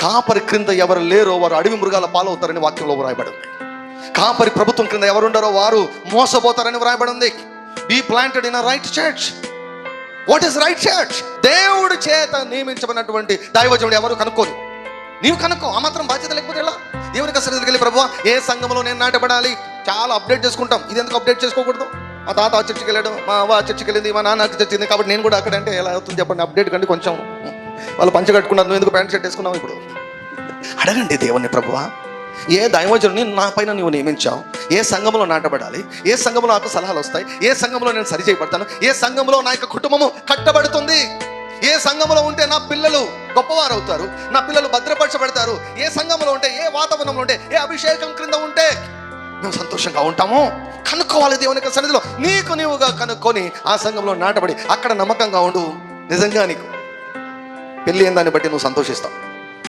కాపరి క్రింద ఎవరు లేరో వారు అడవి మృగాల పాలవుతారని వాక్యంలో వ్రాయబడింది. కాపరి ప్రభుత్వం క్రింద ఎవరుండారో వారు మోసపోతారని వ్రాయబడింది. Be planted in a right church. What is right church? దేవుడి చేత నియమించబడినటువంటి దైవజనుడు ఎవరు కనుక్కోదు. నీవు కనుక్కో. ఆ మాత్రం బాధ్యత లేకపోతే ఎలా? దేవునికి అసలు ఎదురుకెళ్ళి, ప్రభువా ఏ సంఘంలో నేను నాటబడాలి? చాలా అప్డేట్ చేసుకుంటాం. ఇది ఎందుకు అప్డేట్ చేసుకోకూడదు? మా తాత ఆ చర్చికి వెళ్ళాడు, మా అవ్వ ఆ చర్చికి వెళ్ళింది, మా నాన్న చర్చి ఉంది, కాబట్టి నేను కూడా అక్కడ అంటే ఎలా అవుతుంది చెప్పండి? అప్డేట్ కంటే కొంచెం వాళ్ళు పంచ కట్టుకున్నారు, నువ్వు ఎందుకు ప్యాంట్ షర్ట్ వేసుకున్నావు? ఇప్పుడు అడగండి దేవుణ్ణి, ప్రభువా ఏ దైవజనుని నా పైన నువ్వు నియమించావు? ఏ సంఘంలో నాటబడాలి? ఏ సంఘంలో నాకు సలహాలు వస్తాయి? ఏ సంఘంలో నేను సరి చేయబడతాను? ఏ సంఘంలో నా యొక్క కుటుంబము కట్టబడుతుంది? ఏ సంఘంలో ఉంటే నా పిల్లలు గొప్పవారు అవుతారు, నా పిల్లలు భద్రపరచబడతారు? ఏ సంఘంలో ఉంటే, ఏ వాతావరణంలో ఉంటే, ఏ అభిషేకం క్రింద ఉంటే మేము సంతోషంగా ఉంటాము? కనుక్కోవాలి దేవుని యొక్క సన్నిధిలో. నీకు నీవుగా కనుక్కొని ఆ సంఘంలో నాటబడి అక్కడ నమ్మకంగా ఉండు. నిజంగా నీకు పెళ్ళి అయిందాన్ని బట్టి నువ్వు సంతోషిస్తావు.